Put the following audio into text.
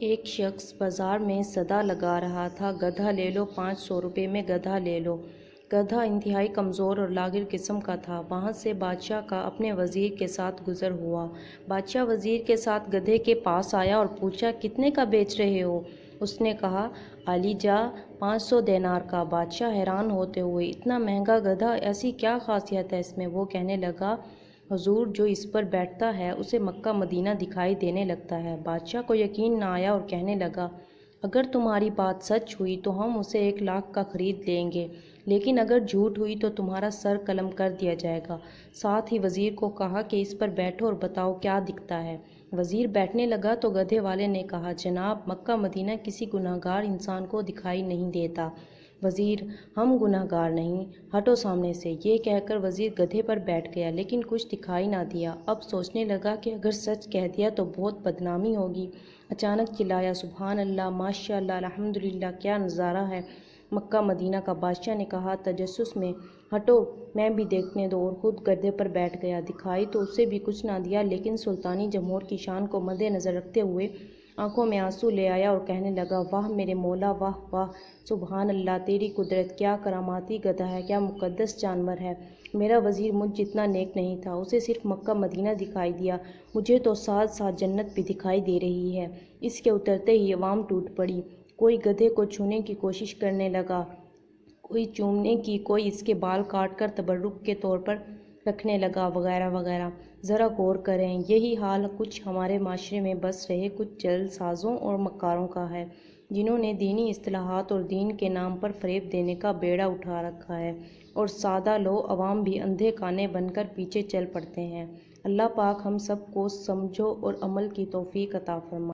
ایک شخص بازار میں صدا لگا رہا تھا، گدھا لے لو، 500 روپے میں گدھا لے لو۔ گدھا انتہائی کمزور اور لاغر قسم کا تھا۔ وہاں سے بادشاہ کا اپنے وزیر کے ساتھ گزر ہوا۔ بادشاہ وزیر کے ساتھ گدھے کے پاس آیا اور پوچھا، کتنے کا بیچ رہے ہو؟ اس نے کہا، عالی جاں، 500 دینار کا۔ بادشاہ حیران ہوتے ہوئے، اتنا مہنگا گدھا، ایسی کیا خاصیت ہے اس میں؟ وہ کہنے لگا، حضور، جو اس پر بیٹھتا ہے اسے مکہ مدینہ دکھائی دینے لگتا ہے۔ بادشاہ کو یقین نہ آیا اور کہنے لگا، اگر تمہاری بات سچ ہوئی تو ہم اسے 1,00,000 کا خرید لیں گے، لیکن اگر جھوٹ ہوئی تو تمہارا سر قلم کر دیا جائے گا۔ ساتھ ہی وزیر کو کہا کہ اس پر بیٹھو اور بتاؤ کیا دکھتا ہے۔ وزیر بیٹھنے لگا تو گدھے والے نے کہا، جناب، مکہ مدینہ کسی گنہگار انسان کو دکھائی نہیں دیتا۔ وزیر، ہم گنہگار نہیں، ہٹو سامنے سے۔ یہ کہہ کر وزیر گدھے پر بیٹھ گیا، لیکن کچھ دکھائی نہ دیا۔ اب سوچنے لگا کہ اگر سچ کہہ دیا تو بہت بدنامی ہوگی۔ اچانک چلایا، سبحان اللہ، ماشاء اللہ، الحمدللہ، کیا نظارہ ہے مکہ مدینہ کا۔ بادشاہ نے کہا تجسس میں، ہٹو، میں بھی دیکھنے دو، اور خود گدھے پر بیٹھ گیا۔ دکھائی تو اسے بھی کچھ نہ دیا، لیکن سلطانی جمہور کی شان کو مد نظر رکھتے ہوئے آنکھوں میں آنسو لے آیا اور کہنے لگا، واہ میرے مولا، واہ واہ، سبحان اللہ، تیری قدرت، کیا کراماتی گدھا ہے، کیا مقدس جانور ہے۔ میرا وزیر مجھ جتنا نیک نہیں تھا، اسے صرف مکہ مدینہ دکھائی دیا، مجھے تو ساتھ ساتھ جنت بھی دکھائی دے رہی ہے۔ اس کے اترتے ہی عوام ٹوٹ پڑی، کوئی گدھے کو چھونے کی کوشش کرنے لگا، کوئی چومنے کی، کوئی اس کے بال کاٹ کر تبرک کے طور پر رکھنے لگا، وغیرہ وغیرہ۔ ذرا غور کریں، یہی حال کچھ ہمارے معاشرے میں بس رہے کچھ جعل سازوں اور مکاروں کا ہے، جنہوں نے دینی اصطلاحات اور دین کے نام پر فریب دینے کا بیڑا اٹھا رکھا ہے، اور سادہ لو عوام بھی اندھے کانے بن کر پیچھے چل پڑتے ہیں۔ اللہ پاک ہم سب کو سمجھ اور عمل کی توفیق عطا فرمائے۔